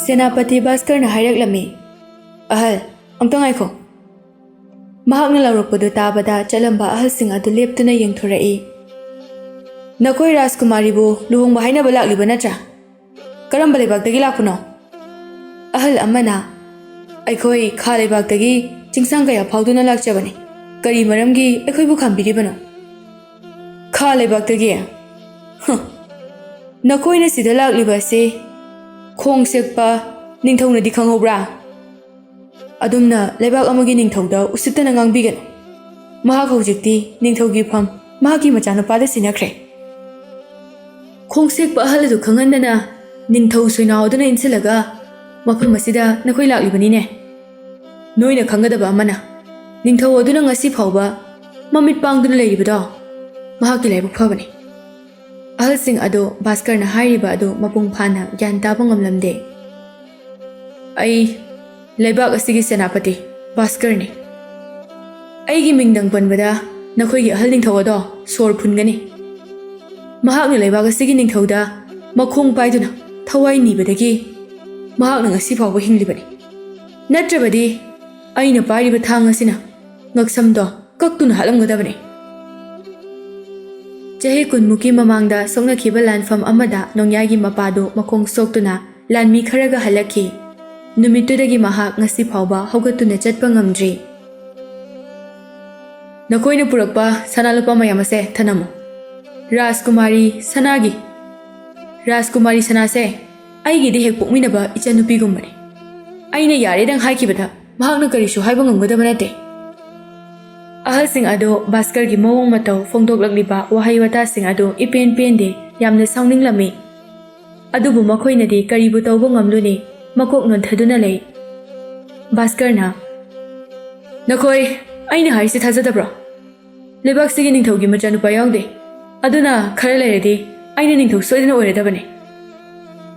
Senapati Bhaskarna hairaklammi. Ahal, amtang aiko. Mahakna laurukpadu tabada chalamba ahalsing adu leptuna yengthorai. Nakoi Rajkumaribu luhongba hainaba lakliba natra. Karamba leibakdagi lakpuno. Ahal amana aikoi kha leibakdagi chingsang kaya phauduna lakchabani. Kari maramgi aikhoibu khambiribano. Kha leibakdagi. Nakoina sida lakliba se khong sekpa ningthau di khanghobra. Adumna leibak amagi ningthauda usittana ngangbigan. Mahak hojikti ningthaugi pham mahaki machanupada sinakre. Khong sekpa ahal adu khangandana ningthau soinauduna insilaga mafam asida nakoi laklibani ne. Noina khangadaba amana ningthau aduna ngasi phauba mamit pangduna leiribado mahaki laibuk phabani. Ahalsing ado Bhaskarna hairiba ado mapung phana gyan taba ngamlamde. Ai leibak asigi Senapati Bhaskar ne. Aigi mingdang panbada nakhoigi ahal ningthau ado sor phungani. Mahakna leibak asigi ningthauda makhong paiduna thawai nibadagi mahakna ngasi phawba hinglibani. Natrabadi aina pairiba thang asina ngaksamdo kaktuna halamgadabani. Chahi kunmuki mamangda soknakhiba lanfam amada nongyagi mapado makhong soktuna lanmi kharaga halakhi. Numitudagi mahak ngasi phawba hogatuna chatpa ngamdri. Nakoina purakpa sanalupa mayamase thanamu. Rajkumari Sanagi. Rajkumari Sanase aigidi hek pokminaba ichanupi gumbani. Aina yaredang haikibada mahakna karisu haiba ngamgadaba nate. Ahalsing ado Bhaskargi mawong matau fongdoklakliba wahai watasing ado ipen pende yamna sauninglammi. Adubu makhoinadi karibu tawba ngamluni makok nontaduna lei. Bhaskarna nakoi aina haisi thajadabra. Lebaksigi ningthaugi machanupa yaude. Aduna khara leiradi aina ningthau soidana oiradabani.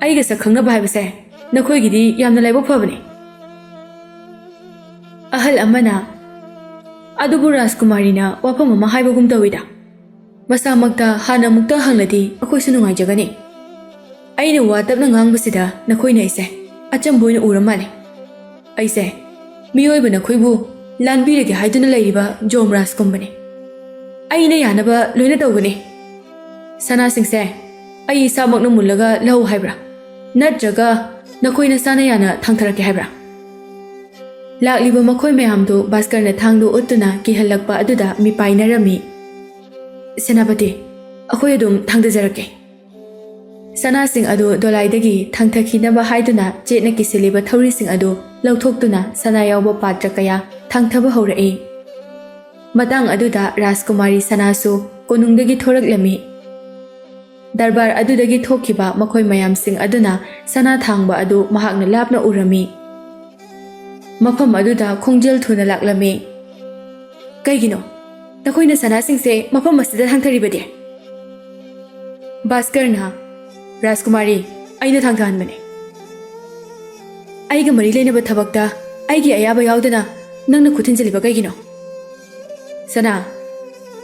Aiga sakhangnaba haibase nakhoigidi yamna laibok phabani. Ahal amana adubu Rajkumarina wafam ama haibagum tawida. Masamakta hana mukta hangladi akhoisu nungaijagani. Aina wa tapna ngangbasida nakhoina ise achamboina uramani. Aise miyoiba nakhoibu lanbirege haiduna leiriba Jomraj kumbani. Aina yanaba loina tawgani. Sana singse ai samakna mullaga lahu haibra. Natraga nakhoina sana yana thangtharake haibra. Lakliba makhoi mayamdo Bhaskarna thangdo uttuna kihalakpa aduda mi painarami. Senapati akhoi adum thangdajarake. Sanasing adu dolaidagi thangthakhinaba haiduna chetna kisiliba thaurising adu lauthokduna sana yawba patra kaya thangthaba haurai. Matang aduda Rajkumari Sanasu konungdagi thoraklami. Darbar adudagi thokhiba makhoi mayamsing aduna sana thangba adu mahakna lapna urami. Mafam aduda khongjel thuna laklami. Kaigino nakhoina sanasingse mafam asida thangtharibadi. Bhaskarna Rajkumari aina thangthanbani. Aiga mari leinaba thabakta aigi ayaba yaudana nangna khuthinjaliba kaigino. Sana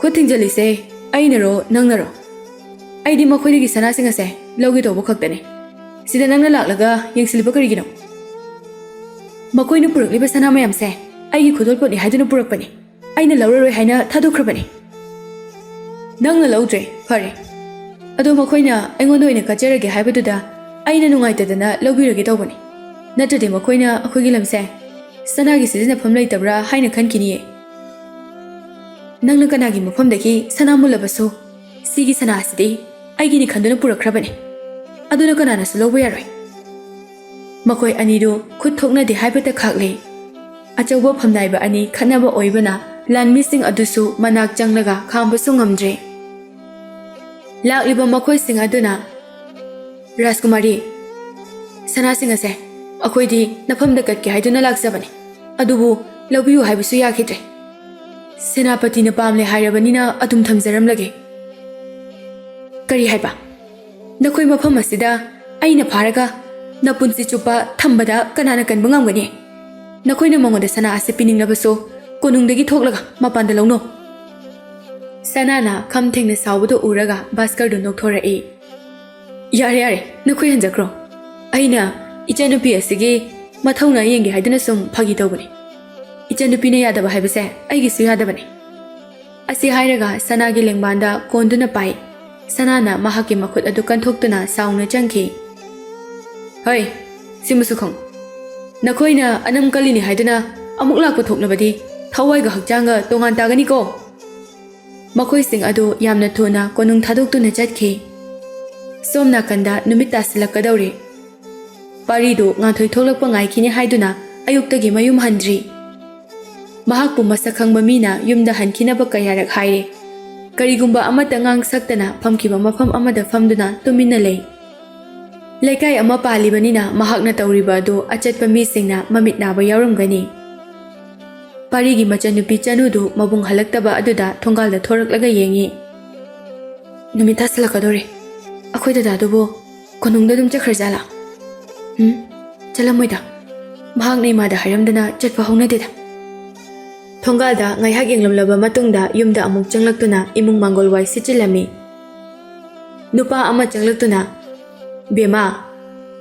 khuthinjalise ainaro nangnaro. Aidi makhoidagi sanasingase logi tobo khaktani. Sida nangna laklaga yengsiliba karigino. Makoina purakliba sana mayamse aigi khudolponi haiduna purakpani. Aina lauraroi haina thadokhrabani. Nangna laudre fare. Ado makoina aingonda oina kajarage haibaduda aina nungaitadana laubirage tawbani. Natrade makoina akhoigi lamse sanagi sizinafam leitabra haina khankiniye. Nangna kanagi mafamdagi sana mulabasu sigi sana asidi aigini khanduna purakhrabani. Aduna kananasu lawba yaroi. Makoi anidu khut thoknadi haibata khakle. Achauba phamnaiba ani khanaba oibana lanmising adusu manak changlaga khambasu ngamdre. Lakliba makoi sing aduna Rajkumari Sanasing ase akhoidi nafamda katke haiduna laksabani. Adubu lawbiyu haibasu yakhitre. Senapati na pamle hairabanina adum thamjaramlage. Kari haiba nakoi mafam asida aina pharaga napunsi chupa thambada kanana kanba ngamgani. Nakoina mangoda sana ase pininglabaso konungdagi thoklaga mapanda lawno. Sanana kham thengna sawbudo uraga Bhaskar do nokthora e. Yare yare nakoi hanjakro. Aina Ichanupi asigi mathawna yengi haiduna sum phagi tawbani. Ichanupi na yadaba haibase aigisu yadabani. Asi hairaga sanagi lengbanda konduna pai. Sanana mahaki makhut adu kanthokduna saungna changki. Hoi, simusukhong. Nakoina anam kalini haiduna amuk lakpa thoknabadi thawaiga hakjanga tongan tagani ko. Makhoi sing adu yamna thuna konung thadokduna chatki. Somna kanda numit tasilakadauri. Paridu nganthoi tholakpa ngaikini haiduna ayuktagi mayum handri. Mahakpu masakhang mamina yumda hankinaba kayarak haire. Karigumba amata ngang saktana phamkiba mafam amada famduna tumina lei. Laikai ama palibanina mahakna tawriba adu achatpa misingna mamit naba yauramgani. Parigi machanupi chanudu mabung halaktaba aduda thongalda thoraklaga yengi. Numit tasilakadore. Akhoi dadadubo konungda dum chakhrajala. Chalamoida. Mahakna imada hairamdana chatpa haunadeda. Thongalda ngaihak yenglamlaba matungda yumda amuk changlaktuna imung mangolwai sichilami. Nupa ama changlaktuna Bema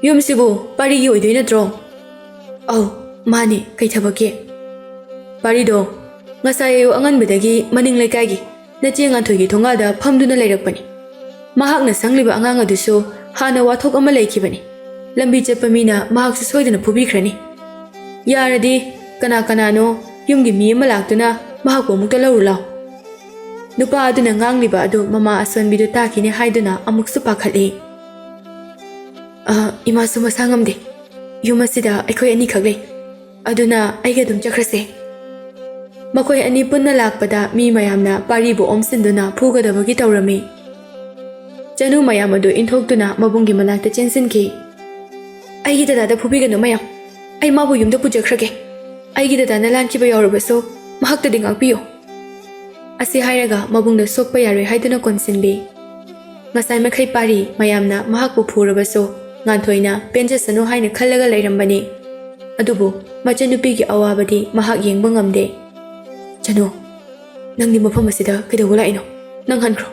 yumsibu parigi oidoi natro. Au mani kai thabake. Parido ngasayu anganbedagi maning leikaigi nache nganthoi thongalda phamduna leirakpani. Mahakna sangliba angang adusu hana wathok ama leikibani. Lambi chappa mina mahak se soidana phubikhrani. Yaradi kana kanano yumgi mi ama laktuna mahak amukta laurulaw. Nupa aduna ngangliba adu mama aswanbidu takine haiduna amuksu pakhatli. Ima suma sangamde. Yumasida aikoi ani khagle. Aduna aiga dum chakhrase. Makoi ani punna lakpada mi mayamna paribu omsinduna phugadabagi tawrami. Chanu mayam adu inthokduna mabungi manakta chensinki. Aigi dada phubiganu mayam. Ai mabu yumda pujakhrage. Aigi dada nalankiba yaurabaso mahakta dingakpiyo. Asi hairaga mabungda sokpa yaroi haiduna konsinbi. Ngasai makhai pari mayamna mahakpu phurabaso nganthoi penjasanu haina khallaga leirambani. Adubu machanupigi awabadi mahak yengba ngamde. Chanu, nangdi mafam asida kaidawa laino. Nang hankro.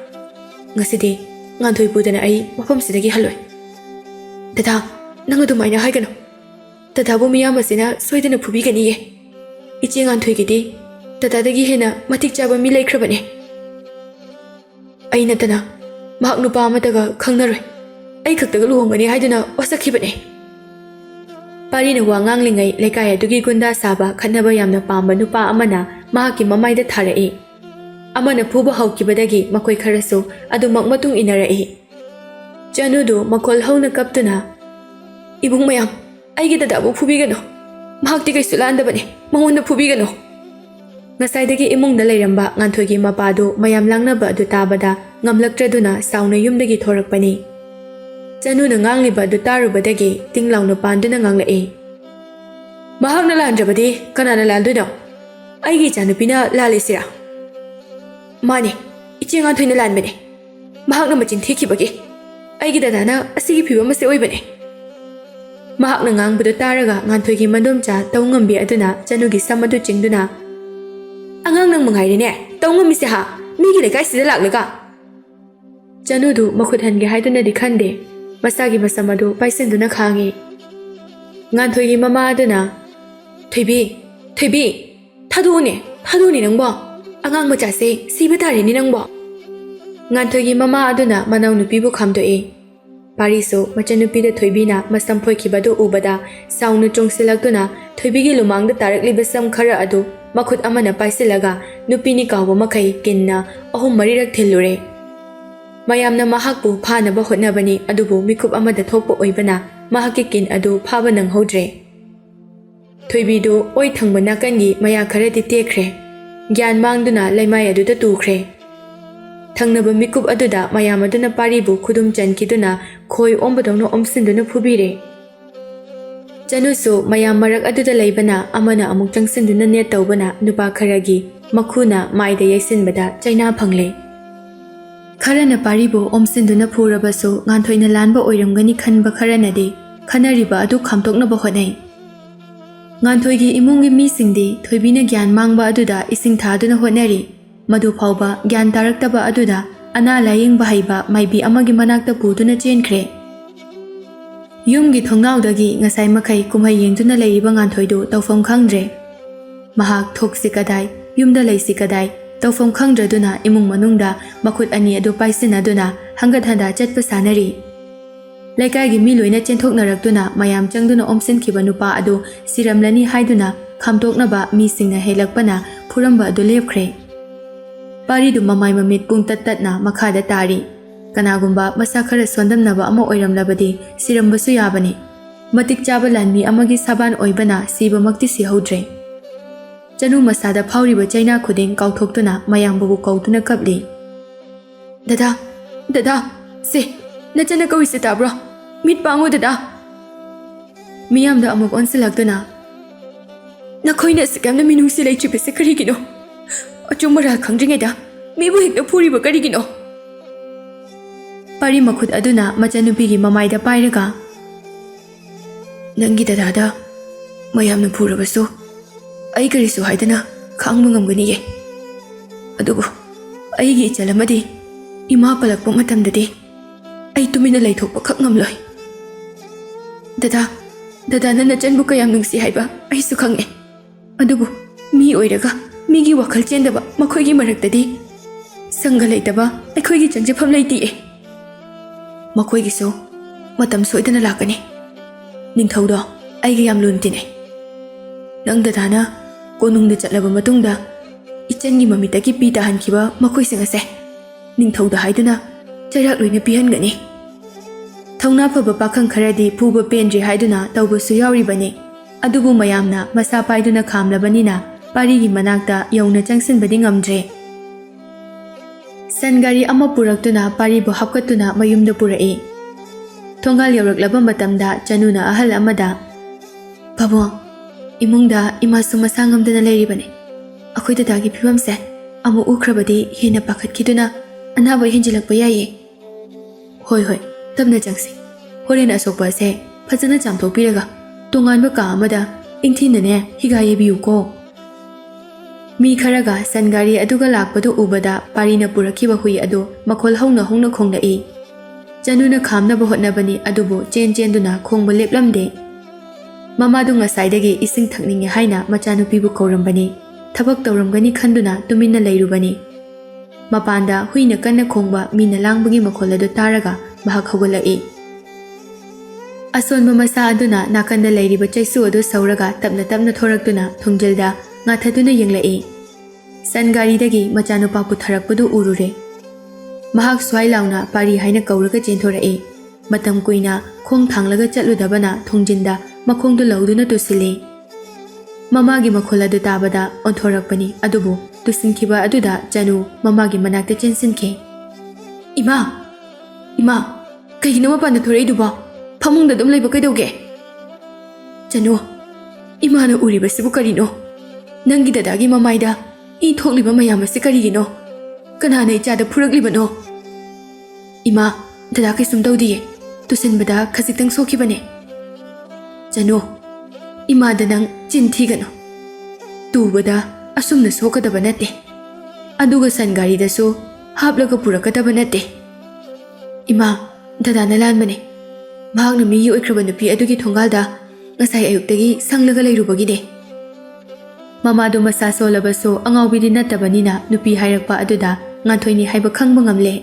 Ngasidi nganthoi pudana ai mafam sidagi haloi. Dada, nang adumaina haigano. Dadabu miyam asina soidana phubiganiye. Ichi nganthoi gidi dadadagi hena matik chaba mi leikrabane. Ai natana mahak nupa amataga khangnaroi. Ai khaktaga luhongani haiduna wasakhibane. Parina wa nganglingai lekai adugi gunda saba khanaba yamna pamba nupa amana mahaki mamaida tharai. Amana phuba haukibadagi makoi kharasu adumak matung inarai. Chanudu makol hauna kaptuna ibung mayam aigi dadabu phubigano. Mahakti kai sulandabane mangonda phubigano. Ngasaidagi imungda leiramba nganthoigi mapadu mayam langnaba adu tabada ngamlaktraduna sauna yumdagi thorakpani. Chanu na ngangliba adu tarubadagi tinglauna panduna nganglai. Mahakna landrabadi kanana landuino. Aigi chanupina lalisira. Mani, ichi nganthoina lanbane. Mahakna machin thikibagi. Aigi dadana asigi phiba mase oibane. Mahakna ngangbadu taraga nganthoigi mandomcha tawngambi aduna chanugi samadu chingduna. Angang nang mangairine, tawngamisi ha, migi lekai sida laklaga. Chanudu makhut hange haiduna dikhande. Masagi masamadu paisenduna khangi. Nganthoigi mama aduna Thoibi, thaduni nangbo. Angang machase siba tarini nangbo. Nganthoigi mama aduna manau nupibu khamdoi. Pariso machanupida Thoibina masam phoikibadu ubada saunu chongsilaktuna Thoibigi lumangda tarakliba sam khara adu makhut amana paisilaga nupini kawba makai kinna ahum marirak thillure. Mayamna mahakpu phanaba hotnabani adubu mikup amada thokpa oibana mahaki kin adu phaba nanghodre. Thoibidu oi thangba nakangi maya kharadi tekre. Gyan mangduna laimai aduda tukre. Thangnaba mikup aduda mayam aduna paribu khudum chankiduna khoi ombadongno omsinduna phubire. Chanusu mayam marak aduda laibana amana amuk changsinduna net tawbana nupa kharagi makhuna maida yaisinbada chaina phangle. Kharana paribu omsinduna phurabasu nganthoina lanba oiramgani khanba kharanadi khanariba adu khamtoknaba honai. Nganthoigi imungi misingdi Thoibina gyan mangba aduda ising thaduna honari. Madu phauba gyan taraktaba aduda ana laying bahaiba maibi amagi manakta puduna chenkre. Yumgi thongnawdagi ngasai makai kumhai yengduna leiriba nganthoi tawfam khangdre. Mahak thoksi kadai, yumda leisi kadai, tawfam khangdraduna imung manungda makhut ani adu paisinaduna hangat handa chatpa sanari. Laikai gi mi loina chenthoknaraktuna mayam changduna omsinkhiba nupa adu siramlani haiduna khamtoknaba mi singna helakpana phuramba adu lepkhre. Paridu mamai mamit pung tattatna makhada tari. Kanagumba masa khara sondamnaba ama oiramlabadi sirambasu yabani. Matik chaba lanmi amagi saban oibana sibamakti sihodre. Chanu masada phauriba chaina khuding kauthokduna mayambu kautuna kapli. Dada, se nachana kawise tabro. Mit pango dada. Miyamda amuk onsilakduna. Nakhoina sikamna minungsi leichibese karigino. Achumara khangdringeda mibu hekta phuriba karigino. Pari makhut aduna machanupigi mamaida pairaga. Nangi dadada mayamna phurabasu ai karisu haidana khangba ngamgani ye. Adubu aigi ichalamadi ima palakpa matamdadi ai tumina laithokpa khak ngamloi. Dada nana chanbu kayam nungsi haiba ai su khange. Adubu mi oiraga migi wakhal chendaba makhoigi maraktadi sanga leitaba aikhoigi changjafam leiti. Makhoigi so matam soidana lakani. Ningthoudo aigi yam luntine. Nang dadana konungda chatlaba matungda ichangi mamitagi pi tahankiba makhoi singase Ningthouda haiduna chairak loina pihangani. Thauna phaba pakhang kharadi phuba pendri haiduna tawbasu yauribani. Adubu mayamna masa paiduna khamlabanina parigi manakta yauna changsinbadi ngamdre. Sangari ama puraktuna paribu hapkatuna mayumda purai. Thongal yauraklaba matamda chanuna ahal amada. Babo, imungda imasu masa ngamdana leiribani. Akhoi dadagi phibamse amu ukhrabadi hena pakhatkiduna anaba hinjilakpa yaye. Hoi, tabna changsi. Horen asokpa se phajana chamthokpiraga tonganba ka amada ingthinane higaye biyuko. Mi kharaga sangari aduga lakpadu ubada parina purakhiba hui adu makhol hauna khonglai. Chanuna khamnaba hotnabani adubu chenduna khongba leplamde. Mamadu ngasaidagi ising thakninge haina machanupibu kaurambani. Thabak tawramgani khanduna tuminna leirubani. Mapanda huina kanna khongba mina langbagi makhol adu taraga bahak hogolai. Asonba masa aduna nakanda leiriba chaisu adu sauraga tapna thoraktuna thongjilda ngathaduna yenglai. Sangaridagi machanupa putharakpadu urure. Mahak swai launa pari haina kauraga chenthorai. Matam kuina khong thanglaga chatludabana thongjinda makhongdu lauduna tusili. Mamagi makholadu tabada onthorakpani adubu tusinkhiba aduda chanu mamagi manakta chensinkhe. Ima kaigino mapanda thorai duba phamungda dum leiba kaidauge. Chanu imana uribasibu karino. Nangi dadagi mamaida I thokliba mayam ase karigino. Kanana ichada phuraklibano. Ima dada kaisum tawdiye tusinbada khasiktang sokhibane. Chanu ima danang chinthigano. Tubada asumna sokadaba nate. Aduga sangari dasu haplaga purakadaba nate. Ima dada nalanbane. Mahakna miyi oikraba nupi adugi thongalda ngasai ayuktagi sanglaga leirubagide. Mamadu masa solabaso angawbidi natabanina nupi hairakpa aduda nganthoi haiba khangba ngamle.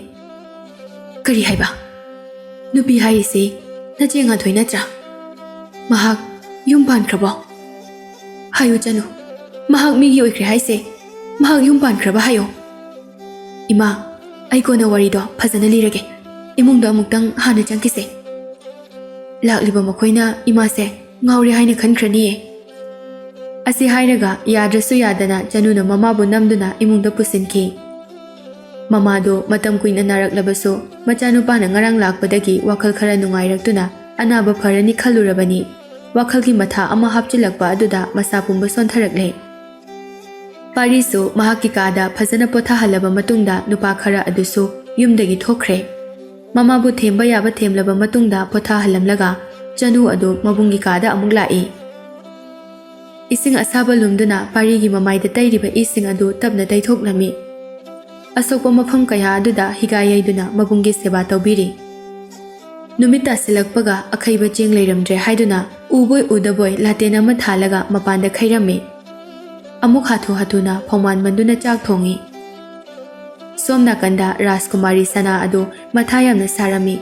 Kari haiba? Nupi hairisi nache nganthoi natra. Mahak yum pankrabo. Hayo chanu. Mahak migi oikre haise. Mahak yum pankraba hayo. Ima, ai kona warido phajana lirage. Imungda amuktang hana changkise. Lakliba makhoina imase ngawri haina khankraniye. Asi hairaga yadrasu yadana chanuna mamabu namduna imungda pusinkhi. Mamado matam kuina naraklabaso machanupana ngarang lakpadagi wakhal khara nungairakduna anaba pharani khalurabani. Wakhalgi matha ama hapchilakpa aduda masa pumba sontharakle. Parisu mahaki kada phajana pothahalaba matungda nupa khara adusu yumdagi thokre. Mamabu themba yaba themlaba matungda pothahalamlaga chanu adu mabungi kada amuk lai. Ising asaba lumduna parigi mamaida tairiba ising adu tabna taithoklami. Asokpa mafam kaya aduda higayaiduna mabungi seba tawbiri. नुमित तासिलक्पगा अखैबा चेंग लेरमद्रे हाइदुना उबोय उदबोय लातेन अमा थालगा मपानदा खैरमे अमुक हाथु हाथुना फौमान मंदुना चाक थोंगी सोम नाकंदा राजकुमारी सना अदो मथा यामना सारमी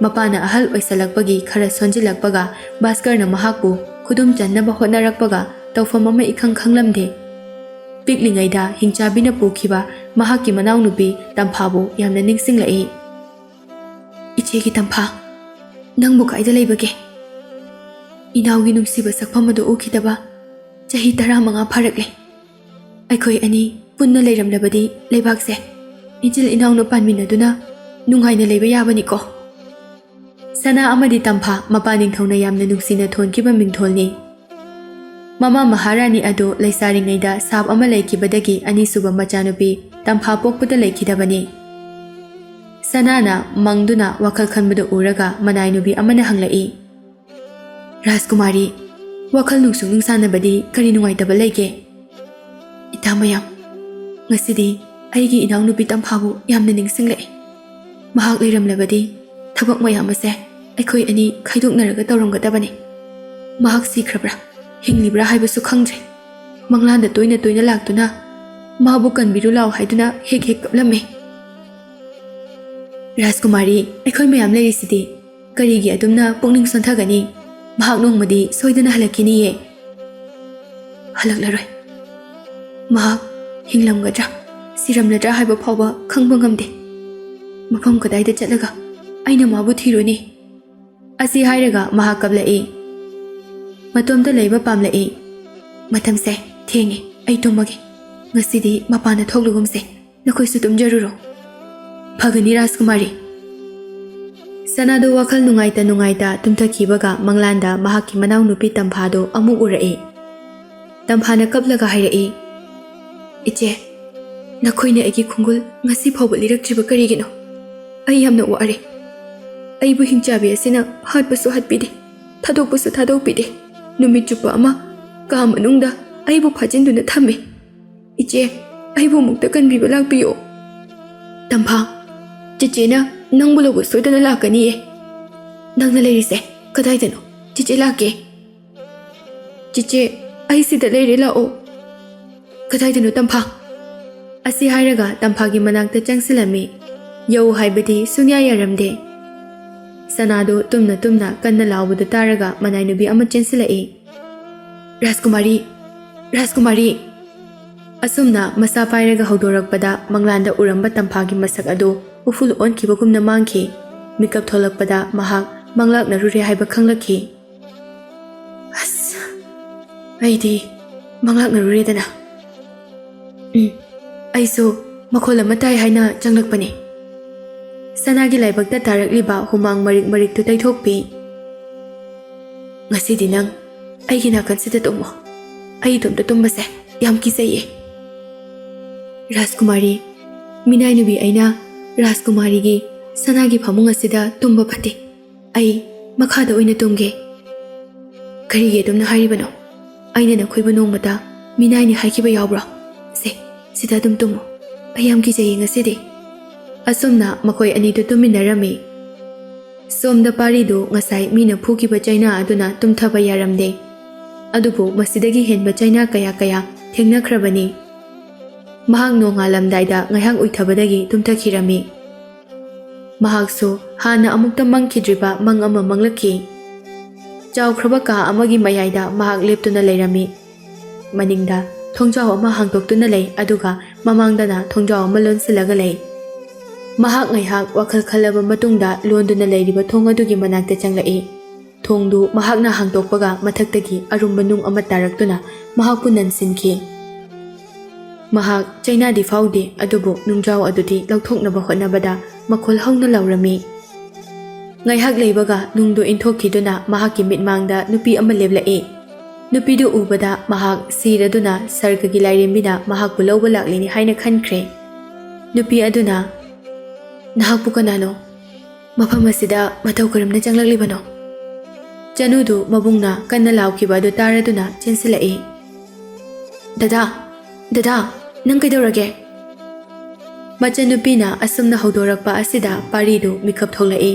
मपाना अहल ओइसलक्पगी खरा सोंजिलक्पगा भास्करना महाकु खुदुम चन्नबा होनारक्पगा तौफम अमा इखंग खंगलमदे पिकलिंगैदा हिंचाबिना पुखिबा महाकी मनाव नुपी तंफाबु यामना निंगसिंगलई इचेगी तंफा नंगबु कायदा लेबगे इनावगी नुंसिबा सकफम अदु उखिदबा चही 15 फारकले अखोय अनि पुन्ना लेरमलबदी लेबाकसे इजिल इनावनो पानमिनदुना नुंगाइना लेबा याबनिको सना अमदी तंफा मपानिंथौना यामना नुंसिना थोनकिबा मिंथोलनी ममा महारानी अदो लैसारिङैदा साब अमा लेखिबदगी अनिसुबा मचानुपी तंफा पोकपुदा लेखिदबनी सनाना मंगदुना वखल खनबदु उरगा मनाइनुबी अमना हंगलई राजकुमारी वखल नुंसुं नुंसानबदी करि नुंगाइतबा लेगे इतामयाम ngасidi aigi inawnupi tamphaabu yamna ningsinglei mahak leiramlabadi thabak mayam ase aikhoi ani khaidoknaraga tawramgadabani mahak sikhrabra hinglibra haibasu khangje manglanda toina toina laktuna mahabu kanbiru law haiduna hek hek kaplame राजकुमारी अखोई ma'am लेरिसिदी करीगी अदुमना पुंगनिंग सोंथागनी महाक नोंगमदी सोइदना हलकिनीये हलकलरोय महाक हिंगलमगद्रा सिरमलद्रा हाइबा फावबा खंगबा ngamde मफम कदाइदा चलगा आइना माबु थिरोनी असि हाइरगा महाक कबलई मतोमदा लेबा पामलई मतमसे थेंगे आई तुमगे ngасidi mapana thoglugumse nakoisu tumjaruरो भगनी राजकुमारी सनादो वखल नुंगाइता तुमथखिबगा मंगलांदा महाकी मनाव नुपी तंफादो अमु उरए तंफाना कबलगा हाइरए इचे नखोइने एगी खुंगुल ngasi फावबा लिरक्त्रिबा करिगिनो आई यामना वारे आइबु हिंचाबे असिना हाटपसु हाटपिदे थादोकपसु थादोकपिदे नुमित चुपा अमा का मनुंगदा आइबु फाजिनदुना थमे इचे आइबु मुक्ता कनबिबा लाकपियो तंफा चिचेना नंगबुलोगु सोइदना लाकनिये नंगना लेरिसे कदाइदनो चिचे लाके चिचे आइसिदा लेरे लाओ कदाइदनो तंफा असि हाइरगा तंफागी मनाक्ता चंगसिलमी यौ हाइबदी सुन्या यारमदे सनादो तुमना कन्ना लावबुदा तारगा मनाइनुबी अमा चेंसिलई राजकुमारी राजकुमारी असुमना मसा पाइरगा हौदोरकपदा मंगलांदा उरंबा तंफागी मसक अदो उफुल ओनखिबगुमना मांखि मिकअप थोलकपदा महाक मंगलाकना रुरे हाइबा खंगलखि अस आइदी मंगलाकना रुरेदना आइसो मखोल अमा ताइ हाइना चंगलकपने सनागी लाइबक्ता तारकलिबा हुमांग मरिक मरिक तु तैथोकपि ngасidi nang aigi nakansidा तुमो ai तुमदा तुमबसे याम किसैये राजकुमारी मिनाइनुबी आइना राजकुमारी की सनागी फमुंग असिदा तुम्बा फते आई मखादा ओइना तुमगे करिगे तुमना हारिबनो आइना नखोइबा नोंगमता मिनाइनि हाइखिबा यावब्रा से सिदा तुमो आयाम की जई ngасidi असुमना मखोइ अनिदु तुमिनरमी सोमदा पारिदु ngasai मीना फुकिबा चाइना अदुना तुमथबा यारमदे अदुबु मसिदगी हेनबा चाइना कया कया थेंगनख्रबनी महाक नोंगालमदाइदा ngayhak उइथबदगी तुमथखिरमी महाकसु हाना अमुक्ता मंगखिद्रिबा मंग अमा मंगलखि चावख्रबा का अमगी मयाइदा महाक लेप्तुना लेरमी मनिंगदा थोंजाव अमा हांगतोक्तुना लei अदुगा ममांगदना थोंजाव अमा लोनसिलगा लei महाक ngayhak वखल खलबा मतुंगदा लोंदुना लेरिबा थोंग अदुगी मनाक्ता चंगलई थोंगदु महाकना हांगतोक्पगा मथक्तगी अरुंबा नुंग अमा तारक्तुना महाकपु ननसिनखि महाक चाइना दी फाउदे अदुबु नुंजाव अदुदी लौथोकनबा होटनबदा मखोल हौना लौरमी ngayhak leibaga nungdu inthokiduna mahaki mitmangda nupi ama leblai nupidu ubada mahak siraduna sargagi lairembina mahakpu lawba laklini haina khankhre nupi aduna nahakpu kanano mafam asida matau karamna changlaklibano chanudu mabungna kanna lawkiba adu taraduna chensilai dada nang kaidorage Machanupina asumna haudorakpa asida paridu mikap tholai